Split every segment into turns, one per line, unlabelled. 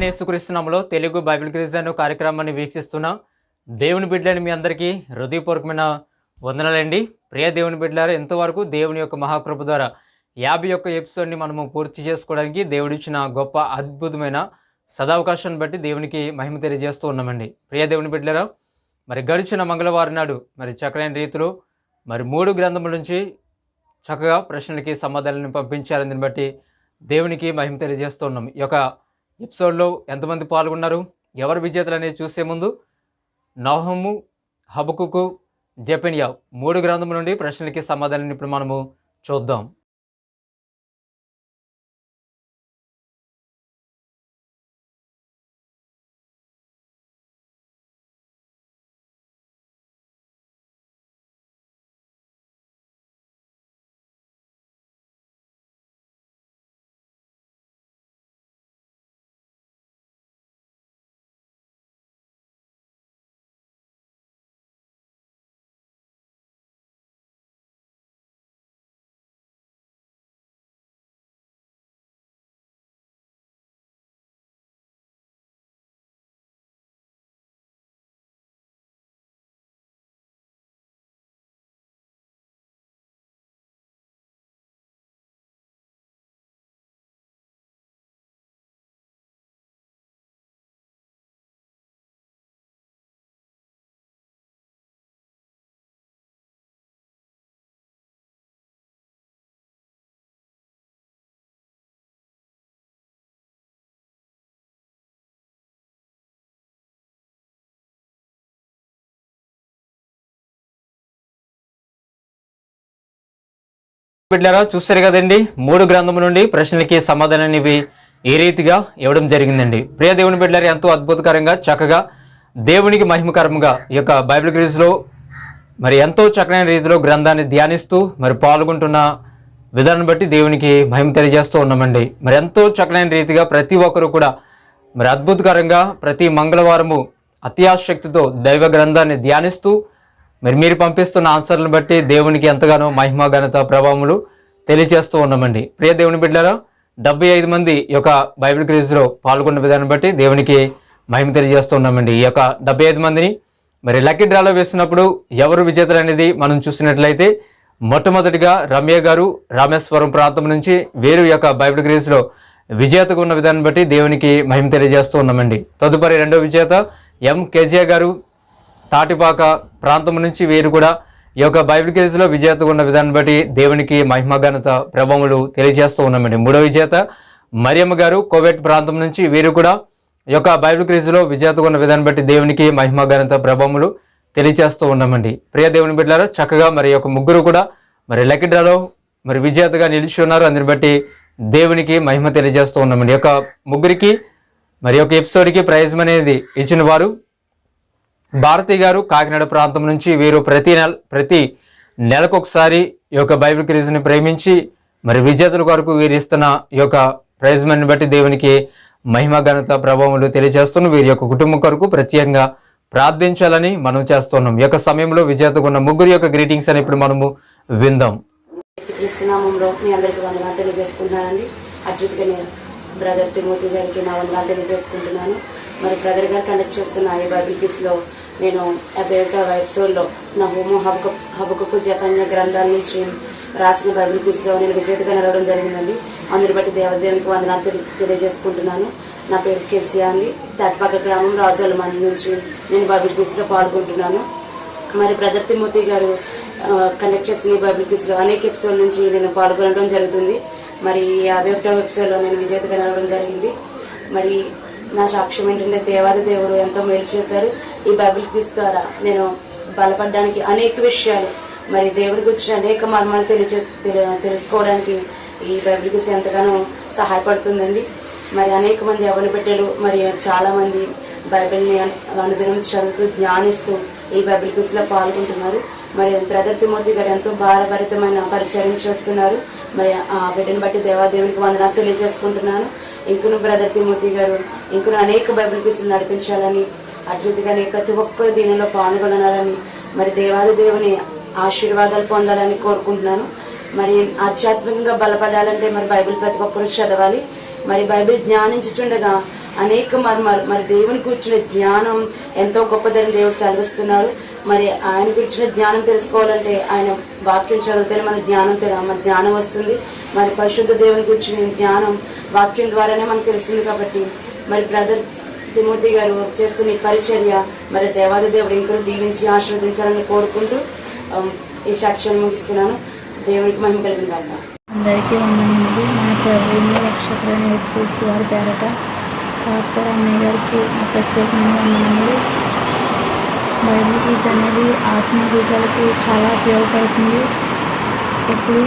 ప్రభువైన యేసుక్రీస్తు నామములో తెలుగు బైబిల్ క్విజ్ అనే కార్యక్రమాన్ని వీక్షిస్తున్న దేవుని బిడ్డలని మీ అందరికీ హృదయపూర్వకమైన వందనాలండి. ప్రియ దేవుని బిడ్డలారా, ఎంతవరకు దేవుని యొక్క మహాకృప ద్వారా 51 ఎపిసోడ్ని మనము పూర్తి చేసుకోవడానికి దేవుడిచ్చిన గొప్ప అద్భుతమైన సదావకాశాన్ని బట్టి దేవునికి మహిమ తెలియజేస్తూ ఉన్నామండి. ప్రియ దేవుని బిడ్డలారా, మరి గడిచిన మంగళవారం నాడు చక్కనైన రీతిలో 3 గ్రంథముల నుంచి చక్కగా ప్రశ్నలకి సమాధానాలను పంపించారని బట్టి దేవునికి మహిమ తెలియజేస్తూ ఉన్నాం. ఈ యొక్క ఎపిసోడ్లో ఎంతమంది పాల్గొన్నారు, ఎవరు విజేతలు అనేది చూసే ముందు నహూము, హబకుకు, జెఫన్యా 3 గ్రంథముల నుండి ప్రశ్నలకి సమాధానాన్ని ఇప్పుడు మనము చూద్దాం. బిడ్డలారా, చూస్తారు కదండి, 3 గ్రంథముల నుండి ప్రశ్నలకి సమాధానాన్ని ఇవి ఏ రీతిగా ఇవ్వడం జరిగిందండి. ప్రియ దేవుని బిడ్డలారా, ఎంతో అద్భుతకరంగా చక్కగా దేవునికి మహిమకరంగా ఈ యొక్క బైబిల్ క్విజ్లో ఎంతో చక్కనైన రీతిలో గ్రంథాన్ని ధ్యానిస్తూ పాల్గొంటున్న విధానం బట్టి దేవునికి మహిమ తెలియజేస్తూ ఉన్నామండి. ఎంతో చక్కనైన రీతిగా ప్రతి ఒక్కరు కూడా అద్భుతకరంగా ప్రతి మంగళవారము అత్యాశక్తితో దైవ గ్రంథాన్ని ధ్యానిస్తూ మీరు పంపిస్తున్న ఆన్సర్లను బట్టి దేవునికి ఎంతగానో మహిమ ఘనత ప్రభావములు తెలియజేస్తూ ఉన్నామండి. ప్రియ దేవుని బిడ్డలారా, 75 మంది ఈ యొక్క బైబిల్ క్విజ్లో పాల్గొన్న విధానం బట్టి దేవునికి మహిమ తెలియజేస్తూ ఉన్నామండి. ఈ యొక్క 75 మందిని లక్కీ డ్రాలో వేసినప్పుడు ఎవరు విజేతలు అనేది మనం చూసినట్లయితే మొట్టమొదటిగా రమ్య గారు రామేశ్వరం ప్రాంతం నుంచి వీరు ఈ యొక్క బైబిల్ క్విజ్లో విజేతగా ఉన్న విధానం బట్టి దేవునికి మహిమ తెలియజేస్తూ ఉన్నామండి. తదుపరి రెండో విజేత ఎం కేజియా గారు తాటిపాక ప్రాంతం నుంచి వీరు కూడా ఈ యొక్క బైబిల్ క్విజ్లో విజేతగా ఉన్న విధానం బట్టి దేవునికి మహిమ ఘనత ప్రభావములు తెలియజేస్తూ ఉన్నామండి. మూడో విజేత మరియమ్మ గారు కోవెట్ ప్రాంతం నుంచి వీరు కూడా ఈ యొక్క బైబిల్ క్విజ్లో విజేతగా ఉన్న విధానం బట్టి దేవునికి మహిమ ఘనత ప్రభావములు తెలియజేస్తూ ఉన్నామండి. ప్రియ దేవుని బిడ్డలారా, చక్కగా ఈ యొక్క ముగ్గురు కూడా లక్కీ డ్రాలో విజేతగా నిలిచి ఉన్నారు. అందుని బట్టి దేవునికి మహిమ తెలియజేస్తూ ఉన్నామండి. ఈ యొక్క ముగ్గురికి ఒక ఎపిసోడ్కి ప్రైజ్ అనేది ఇచ్చిన వారు భారతి గారు కాకినాడ ప్రాంతం నుంచి వీరు ప్రతి నెలకు ఒకసారి ఈ యొక్క బైబిల్ క్విజ్ని ప్రేమించి విజేతల కొరకు వీరు ఇస్తున్న ఈ యొక్క ప్రైజ్ మనీని బట్టి దేవునికి మహిమ ఘనత ప్రభావములు తెలియజేస్తున్నాం. వీరి యొక్క కుటుంబం కొరకు ప్రత్యేకంగా ప్రార్థించాలని మనం చేస్తున్నాం. ఈ యొక్క సమయంలో విజేతగా ఉన్న ముగ్గురు యొక్క గ్రీటింగ్స్ అని ఇప్పుడు మనము విందాం.
బ్రదర్ తిమోతి గారికి నా వందనాలు తెలియజేసుకుంటున్నాను. బ్రదర్ గారు కండక్ట్ చేస్తున్న ఈ బైబిల్ క్విజ్లో నేను 51వ ఎపిసోడ్లో నహూము, హబకుకు, జెఫన్యా గ్రంథాల నుంచి రాసిన బైబిల్ క్విజ్లో నేను విజేతగా నిలవడం జరిగిందండి. అందుని బట్టి దేవునికి వందనాలు తెలియజేసుకుంటున్నాను. నా పేరు కేసియా అండి. తాటిపాక గ్రామం రాజోల మండలి నుంచి నేను బైబిల్ క్విజ్లో పాల్గొంటున్నాను. బ్రదర్ తిమోతి గారు కండక్ట్ చేసిన ఈ బైబిల్ క్విజ్లో అనేక ఎపిసోడ్ నుంచి నేను పాల్గొనడం జరుగుతుంది. 51వ ఎపిసోడ్లో నేను విజేతగా నిలవడం జరిగింది. నా సాక్ష్యం ఏంటంటే దేవాది దేవుడు ఎంతో మేలు చేశారు. ఈ బైబిల్ క్విజ్ ద్వారా నేను బలపడడానికి అనేక విషయాలు దేవుడి గురించి అనేక మర్మాలు తెలుసుకోవడానికి ఈ బైబిల్ క్విజ్ ఎంతగానో సహాయపడుతుందండి. అనేక మంది యవ్వన బిడ్డలు చాలా మంది బైబిల్ని అనుదినం చదువుతూ ధ్యానిస్తూ ఈ బైబిల్ క్విజ్ లో పాల్గొంటున్నారు. బ్రదర్ తిమోతి గారు ఎంతో భారభరితమైన పరిచయం చేస్తున్నారు. ఆ బిడ్డను బట్టి దేవాదేవునికి వందనాలు తెలియజేసుకుంటున్నాను. ఇంకును బ్రదర్ తిమోతి గారు ఇంకును అనేక బైబిల్ క్విజ్లు నడిపించాలని, అట్లయితేగానే ప్రతి ఒక్క దీనిలో పాల్గొనాలని, దేవాది దేవుని ఆశీర్వాదాలు పొందాలని కోరుకుంటున్నాను. ఆధ్యాత్మికంగా బలపడాలంటే బైబిల్ ప్రతి ఒక్కరు చదవాలి. బైబిల్ ధ్యానించుచుండగా అనేక మర్మాలు, మరి దేవుని కూర్చున్న జ్ఞానం ఎంతో గొప్పదని దేవుడు సెలవిస్తున్నాడు. మరి ఆయన కూర్చున్న జ్ఞానం తెలుసుకోవాలంటే ఆయన వాక్యం చదివితేనే మన జ్ఞానం వస్తుంది. మరి పరిశుద్ధ దేవుని కూర్చున్న జ్ఞానం వాక్యం ద్వారానే మనకు తెలుస్తుంది. కాబట్టి మరి బ్రదర్ తిమోతి గారు చేస్తున్న ఈ పరిచర్య మరి దేవాది దేవుడు ఇంకా దీవించి ఆశీర్వదించాలని కోరుకుంటూ ఈ సాక్ష్యాన్ని ముగిస్తున్నాను. దేవునికి మహిమ కలిగిన కాక.
అందరికీ వందనములు. మన ప్రభువుని రక్షకుడైన యేసుక్రీస్తు వారి పేరట పాస్టర్ అన్నయ్య గారికి నా ప్రత్యేకమైన వందనములు. బైబిల్ క్విజ్ అనేది ఆత్మీయులకు చాలా ఉపయోగపడుతుంది. ఎప్పుడు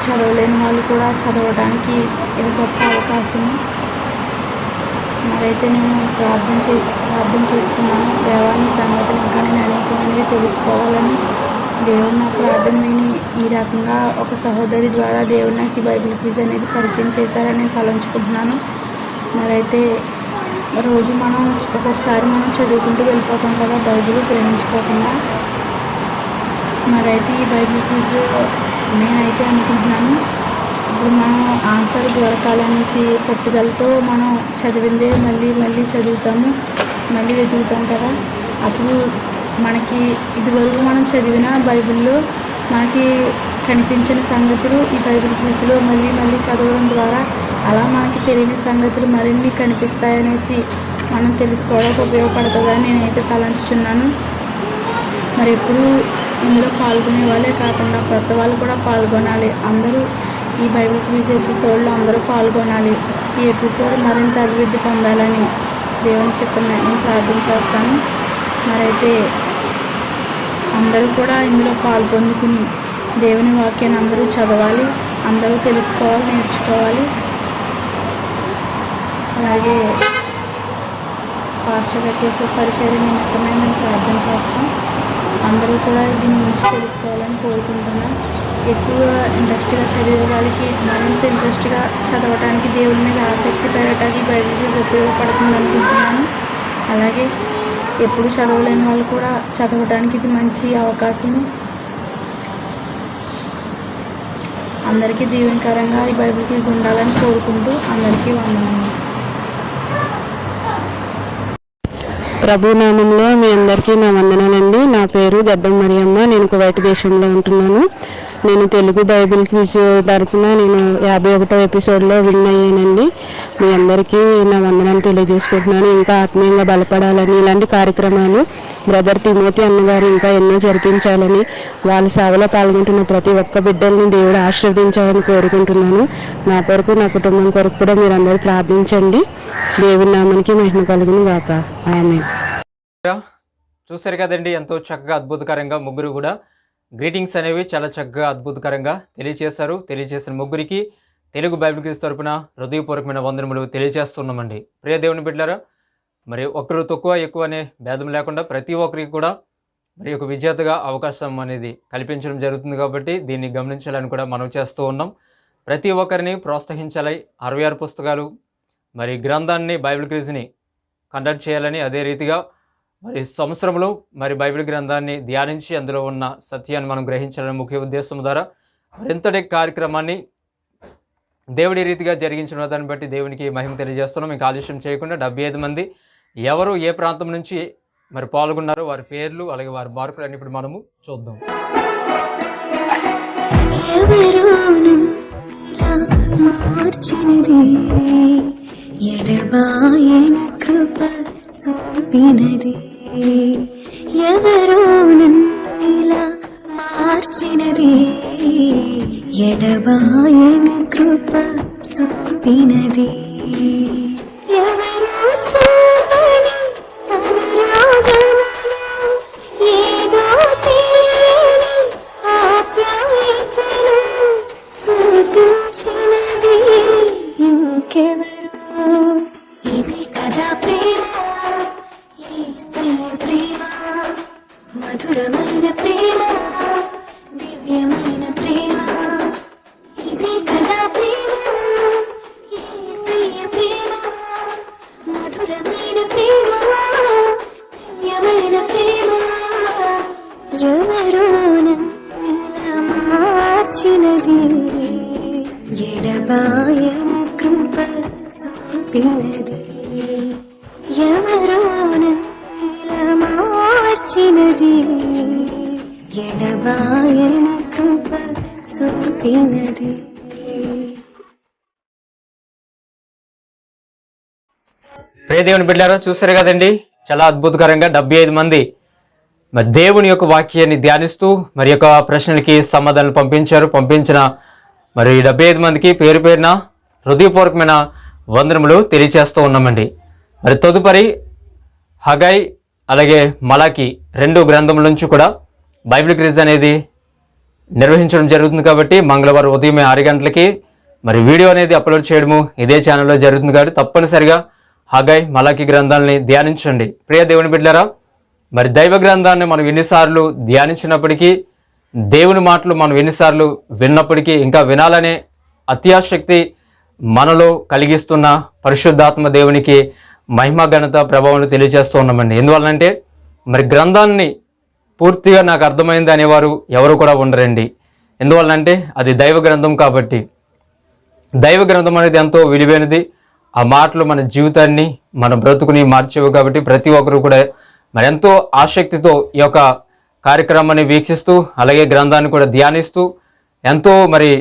చదవలేని వాళ్ళు కూడా చదవడానికి ఇది గొప్ప అవకాశం. మరైతే నేను ప్రార్థన చేసుకున్నాను. దేవాన్ని సంగతులు ఇంకా నేను అనేకమైనవి తెలుసుకోవాలని. దేవుడు నా ప్రార్థన విని ఈ రకంగా ఒక సహోదరి ద్వారా దేవుడు నాకు ఈ బైబిల్ క్విజ్ అనేది పరిచయం చేశారని నేను తలంచుకుంటున్నాను. మరైతే రోజు ఒక్కొక్కసారి మనం చదువుకుంటూ వెళ్ళిపోతాం కదా, బైబిల్ గ్రహించుకోకుండా. మరైతే ఈ బైబిల్ క్విజ్ నేనైతే అనుకుంటున్నాను, ఇప్పుడు మనం ఆన్సర్ దొరకాలనేసి పట్టుదలతో మనం చదివిందే మళ్ళీ మళ్ళీ చదువుతాము, మళ్ళీ వెతుకుతాం కదా. అప్పుడు మనకి ఇదివరకు మనం చదివిన బైబిల్లో మనకి కనిపించిన సంగతులు ఈ బైబిల్ క్విజ్లో మళ్ళీ మళ్ళీ చదవడం ద్వారా అలా మనకి తెలియని సంగతులు మరిన్ని కనిపిస్తాయనేసి మనం తెలుసుకోవడానికి ఉపయోగపడుతుందని నేనైతే తలంచుచున్నాను. మరి ఎప్పుడు ఇందులో పాల్గొనే వాళ్ళే కాకుండా కొత్త వాళ్ళు కూడా పాల్గొనాలి. అందరూ ఈ బైబిల్ క్విజ్ ఎపిసోడ్లో అందరూ పాల్గొనాలి. ఈ ఎపిసోడ్ మరింత అభివృద్ధి పొందాలని దేవుని చిత్తం నేను ప్రార్థన చేస్తాను. మరైతే అందరూ కూడా ఇందులో పాల్గొనుకుని దేవుని వాక్యాన్ని అందరూ చదవాలి, అందరూ తెలుసుకోవాలి, నేర్చుకోవాలి. అలాగే పాస్టర్గా చేసే పరిచర్య నిమిత్తమే మేము ప్రార్థన చేస్తాం. అందరూ కూడా దీని గురించి తెలుసుకోవాలని కోరుకుంటున్నాం. ఎక్కువ ఇంట్రెస్ట్గా చదివే వాళ్ళకి మరింత ఇంట్రెస్ట్గా చదవడానికి, దేవుని మీద ఆసక్తి పెరగడానికి బైబిల్ క్విజ్ ఉపయోగపడుతుంది అనుకుంటున్నాను. అలాగే ఎప్పుడు చదవలేని వాళ్ళు కూడా చదవడానికి ఇది మంచి అవకాశము. అందరికీ దీవెనకరంగా ఈ బైబిల్ క్విజ్ ఉండాలని కోరుకుంటూ అందరికీ వందనాలు.
ప్రభునామంలో మీ అందరికీ నా వందనాలండి. నా పేరు గద్దం మరియమ్మ. నేను కువైట్ దేశంలో ఉంటున్నాను. నేను తెలుగు బైబిల్ క్విజ్ తరఫున నేను 51వ ఎపిసోడ్లో విన్ అయ్యానండి. మీ అందరికీ నా వందనాలు తెలియజేసుకుంటున్నాను. ఇంకా ఆత్మీయంగా బలపడాలని, ఇలాంటి కార్యక్రమాలు బ్రదర్ తిమోతి అన్నగారు ఇంకా ఎన్నో జరిపించాలని, వాళ్ళ సేవలో పాల్గొంటున్న ప్రతి ఒక్క బిడ్డల్ని దేవుడు ఆశీర్వదించాలని కోరుకుంటున్నాను. నా కొరకు, నా కుటుంబం కొరకు కూడా మీరు అందరూ ప్రార్థించండి. దేవుని నామానికి మహిమ కలుగును గాక. ఆమేన్.
చూసారు కదండి, ఎంతో చక్కగా అద్భుతకరంగా ముగ్గురు కూడా గ్రీటింగ్స్ అనేవి చాలా చక్కగా అద్భుతకరంగా తెలియజేసిన ముగ్గురికి తెలుగు బైబిల్ క్విజ్ తరపున హృదయపూర్వకమైన వందనములు తెలియజేస్తున్నామండి. ప్రియ దేవుని బిడ్డలారా, మరి ఒకరు తక్కువ ఎక్కువ అనే భేదం లేకుండా ప్రతి ఒక్కరికి కూడా మరి ఒక విజేతగా అవకాశం అనేది కల్పించడం జరుగుతుంది. కాబట్టి దీన్ని గమనించాలని కూడా మనం చేస్తూ ఉన్నాం. ప్రతి ఒక్కరిని ప్రోత్సహించాలి. 66 పుస్తకాలు మరి గ్రంథాన్ని బైబిల్ క్విజ్ని కండక్ట్ చేయాలని, అదే రీతిగా మరి సంవత్సరంలో మరి బైబిల్ గ్రంథాన్ని ధ్యానించి అందులో ఉన్న సత్యాన్ని మనం గ్రహించాలని ముఖ్య ఉద్దేశం ద్వారా మరింతటి కార్యక్రమాన్ని దేవుడి రీతిగా జరిగించిన దాన్ని బట్టి దేవునికి మహిమ తెలియజేస్తున్నాం. ఇంకా ఆలస్యం చేయకుండా 75 మంది ఎవరు ఏ ప్రాంతం నుంచి మరి పాల్గొన్నారో వారి పేర్లు అలాగే వారి మార్కులు అన్ని ఇప్పుడు మనము చూద్దాం.
ఎవరో నన్నిలా మార్చినది, ఎడబాయని కృప చూపినది. ఎవరో చూపని అనురాగములు, ఏదో తెలియని ఆప్యాయతను చూపించినది ఇంకెవరో. ఇది కదా ప్రేమ, ప్రేమ మధురమైన ప్రేమ, దివ్యమైన ప్రేమ. ఇది కదా ప్రేమ, యేసయ్య ప్రేమ, మధురమైన ప్రేమ, దివ్యమైన ప్రేమ. ఎవరో నన్ను మార్చినది, ఎడబాయని కృప చూపినది. వినది.
ప్రియ దేవుని బిడ్డారా, చూసారు కదండి, చాలా అద్భుతకరంగా 75 మంది మరి దేవుని యొక్క వాక్యాన్ని ధ్యానిస్తూ మరి యొక్క ప్రశ్నలకి సమాధానాలు పంపించిన మరి 75 మందికి పేరు పేరున హృదయపూర్వకమైన వందనములు తెలియచేస్తూ ఉన్నామండి. మరి తదుపరి హగై అలాగే మలాకి 2 గ్రంథముల నుంచి కూడా బైబిల్ క్విజ్ అనేది నిర్వహించడం జరుగుతుంది. కాబట్టి మంగళవారం ఉదయం 6 గంటలకి మరి వీడియో అనేది అప్లోడ్ చేయడము ఇదే ఛానల్లో జరుగుతుంది. కాబట్టి తప్పనిసరిగా హగై మలాకి గ్రంథాలని ధ్యానించండి. ప్రియ దేవుని బిడ్డలారా, మరి దైవ గ్రంథాన్ని మనం ఎన్నిసార్లు ధ్యానించినప్పటికీ, దేవుని మాటలు మనం ఎన్నిసార్లు విన్నప్పటికీ, ఇంకా వినాలనే అత్యాశక్తి మనలో కలిగిస్తున్న పరిశుద్ధాత్మ దేవునికి మహిమ ఘనత ప్రభావం తెలియజేస్తూ ఉన్నామండి. ఎందువల్లంటే మరి గ్రంథాన్ని పూర్తిగా నాకు అర్థమైంది అనేవారు ఎవరు కూడా ఉండరండి. ఎందువల్లంటే అది దైవ గ్రంథం. కాబట్టి దైవ గ్రంథం అనేది ఎంతో విలువైనది. ఆ మాటలు మన జీవితాన్ని, మన బ్రతుకుని మార్చేవి. కాబట్టి ప్రతి ఒక్కరు కూడా మరి ఎంతో ఆసక్తితో ఈ యొక్క కార్యక్రమాన్ని వీక్షిస్తూ అలాగే గ్రంథాన్ని కూడా ధ్యానిస్తూ ఎంతో మరి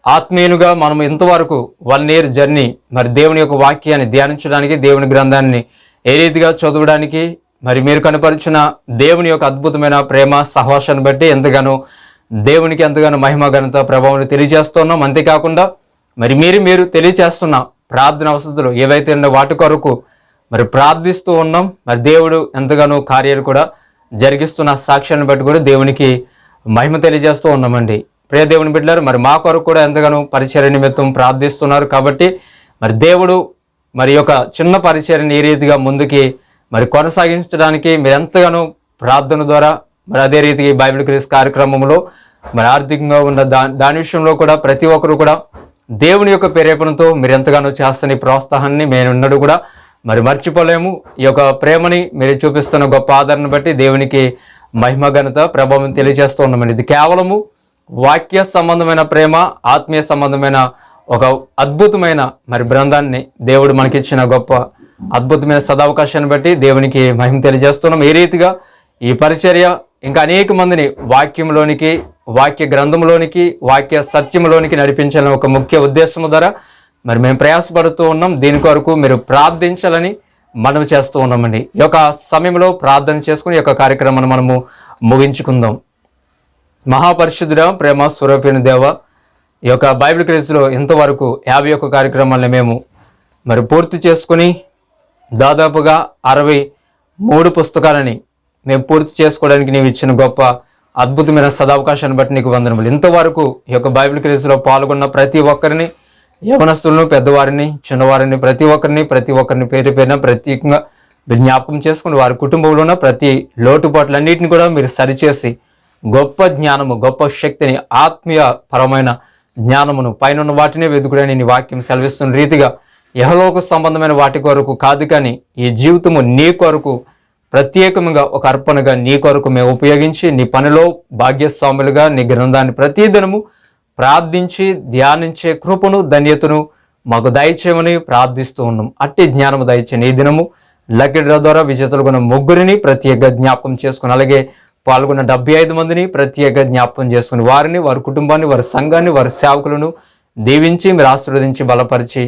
ఆత్మీయులుగా మనం ఇంతవరకు 1 year జర్నీ మరి దేవుని యొక్క వాక్యాన్ని ధ్యానించడానికి, దేవుని గ్రంథాన్ని ఏ రీతిగా చదవడానికి మరి మీరు కనపరిచిన దేవుని యొక్క అద్భుతమైన ప్రేమ సహవాసాన్ని బట్టి దేవునికి ఎంతగానో మహిమ ఘనత ప్రభావం తెలియజేస్తున్నాం. అంతేకాకుండా మరి మీరు తెలియజేస్తున్న ప్రార్థన అవసరాలు ఏవైతే ఉన్నో వాటి కొరకు మరి ప్రార్థిస్తూ ఉన్నాం. మరి దేవుడు ఎంతగానో కార్యాలు కూడా జరిగిస్తున్న సాక్ష్యాన్ని బట్టి కూడా దేవునికి మహిమ తెలియజేస్తూ ఉన్నామండి. ప్రియ దేవుని బిడ్డలారు, మరి మా కొరకు కూడా ఎంతగానో పరిచర్య నిమిత్తం ప్రార్థిస్తున్నారు. కాబట్టి మరి దేవుడు మరి యొక్క చిన్న పరిచర్యని ఏ రీతిగా ముందుకి మరి కొనసాగించడానికి మీరు ఎంతగానో ప్రార్థన ద్వారా మరి అదే రీతిగా బైబిల్ క్విజ్ కార్యక్రమంలో మరి ఆర్థికంగా ఉన్న దాని విషయంలో కూడా ప్రతి ఒక్కరు కూడా దేవుని యొక్క ప్రేరేపణతో మీరు ఎంతగానో చేస్తున్న ప్రోత్సాహాన్ని మేమున్నడు కూడా మరి మర్చిపోలేము. ఈ యొక్క ప్రేమని మీరు చూపిస్తున్న గొప్ప ఆదరణ బట్టి దేవునికి మహిమ ఘనత ప్రభావం తెలియజేస్తూ ఉన్నామండి. ఇది కేవలము వాక్య సంబంధమైన ప్రేమ, ఆత్మీయ సంబంధమైన ఒక అద్భుతమైన మరి బృందాన్ని దేవుడు మనకిచ్చిన గొప్ప అద్భుతమైన సదావకాశాన్ని బట్టి దేవునికి మహిమ తెలియజేస్తున్నాం. ఏ రీతిగా ఈ పరిచర్య ఇంకా అనేక మందిని వాక్యంలోనికి, వాక్య గ్రంథంలోనికి, వాక్య సత్యంలోనికి నడిపించాలని ఒక ముఖ్య ఉద్దేశం ద్వారా మరి మేము ప్రయాసపడుతూ ఉన్నాం. దీని కొరకు మీరు ప్రార్థించాలని మనవి చేస్తూ ఉన్నామండి. ఈ యొక్క సమయంలో ప్రార్థన చేసుకుని ఈ యొక్క కార్యక్రమాన్ని మనము ముగించుకుందాం. మహాపరిశుద్ధుడ, ప్రేమ స్వరూపిణి దేవ, ఈ యొక్క బైబిల్ క్విజ్లో ఇంతవరకు 51 కార్యక్రమాలను మేము మరి పూర్తి చేసుకుని దాదాపుగా 63 పుస్తకాలని మేము పూర్తి చేసుకోవడానికి నీవు ఇచ్చిన గొప్ప అద్భుతమైన సదావకాశాన్ని బట్టి నీకు వందనములు. ఇంతవరకు ఈ యొక్క బైబిల్ క్విజ్లో పాల్గొన్న ప్రతి ఒక్కరిని, యవనస్తులను, పెద్దవారిని, చిన్నవారిని, ప్రతి ఒక్కరిని పేరు పేరున ప్రత్యేకంగా మీరు జ్ఞాపకం చేసుకుని వారి కుటుంబంలో ఉన్న ప్రతి లోటుపాట్లన్నింటిని కూడా మీరు సరిచేసి గొప్ప జ్ఞానము, గొప్ప శక్తిని, ఆత్మీయ పరమైన జ్ఞానమును పైన వాటినే వెతుకుడని నీ వాక్యం సెలవిస్తున్న రీతిగా యెహోవాకు సంబంధమైన వాటి కొరకు కాదు, కానీ ఈ జీవితము నీ కొరకు ప్రత్యేకంగా ఒక అర్పణగా నీ కొరకు మేము ఉపయోగించి నీ పనిలో భాగ్యస్వాములుగా నీ గ్రంథాన్ని ప్రతిదినము ప్రార్థించి ధ్యానించే కృపను, ధన్యతను మాకు దయచేయమని ప్రార్థిస్తూ ఉన్నాం. అట్టి జ్ఞానము దయచేయని ఈ దినము లక్కీ డ్రా ద్వారా విజేతలు కొన్న 3 ప్రత్యేక జ్ఞాపకం చేసుకుని, అలాగే పాల్గొన్న 75 మందిని ప్రత్యేక జ్ఞాపకం చేసుకుని వారిని, వారి కుటుంబాన్ని, వారి సంఘాన్ని, వారి సేవకులను దీవించి మీరు ఆశీర్వదించి బలపరిచి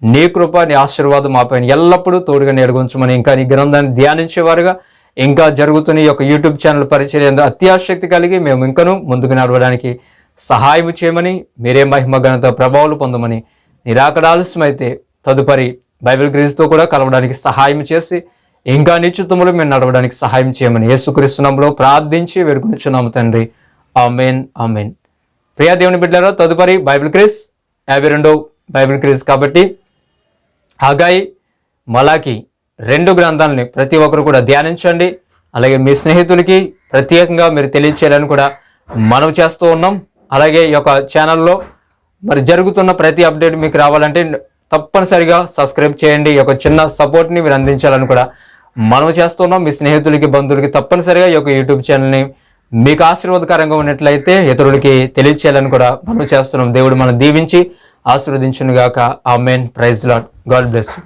నీ కృప, నీ ఆశీర్వాదం మా పైన ఎల్లప్పుడూ తోడుగా నేడుగుంచమని, ఇంకా నీ గ్రంథాన్ని ధ్యానించేవారుగా ఇంకా జరుగుతున్న ఈ యొక్క యూట్యూబ్ ఛానల్ పరిచర్య అత్యాసక్తి కలిగి మేము ఇంకనూ ముందుకు నడవడానికి సహాయం చేయమని, మీరే మహిమ ఘనత ప్రభావాలు పొందమని, నీ రాకడ ఆలస్యమైతే తదుపరి బైబిల్ క్విజ్తో కూడా కలవడానికి సహాయం చేసి ఇంకా నిశ్చితములు మేము నడవడానికి సహాయం చేయమని యేసుక్రీస్తు నామములో ప్రార్థించి వేడుకొనుచున్నాము తండ్రి. ఆమేన్, ఆమేన్. ప్రియ దేవుని బిడ్డలారా, తదుపరి బైబిల్ క్విజ్ 52వ బైబిల్ క్విజ్. కాబట్టి హగై, మలాకి 2 గ్రంథాలని ప్రతి ఒక్కరు కూడా ధ్యానించండి. అలాగే మీ స్నేహితులకి ప్రత్యేకంగా మీరు తెలియచేయాలని కూడా మనవి చేస్తూ ఉన్నాం. అలాగే ఈ యొక్క ఛానల్లో మరి జరుగుతున్న ప్రతి అప్డేట్ మీకు రావాలంటే తప్పనిసరిగా సబ్స్క్రైబ్ చేయండి. ఈ యొక్క చిన్న సపోర్ట్ని మీరు అందించాలని కూడా మనవి చేస్తున్నాం. మీ స్నేహితులకి, బంధువులకి తప్పనిసరిగా ఈ యొక్క యూట్యూబ్ ఛానల్ని మీకు ఆశీర్వాదకరంగా ఉన్నట్లయితే ఇతరులకి తెలియచేయాలని కూడా మనవి చేస్తున్నాం. దేవుడు మనం దీవించి ఆశీర్వదించును గాక. Amen. Praise Lord. God bless you.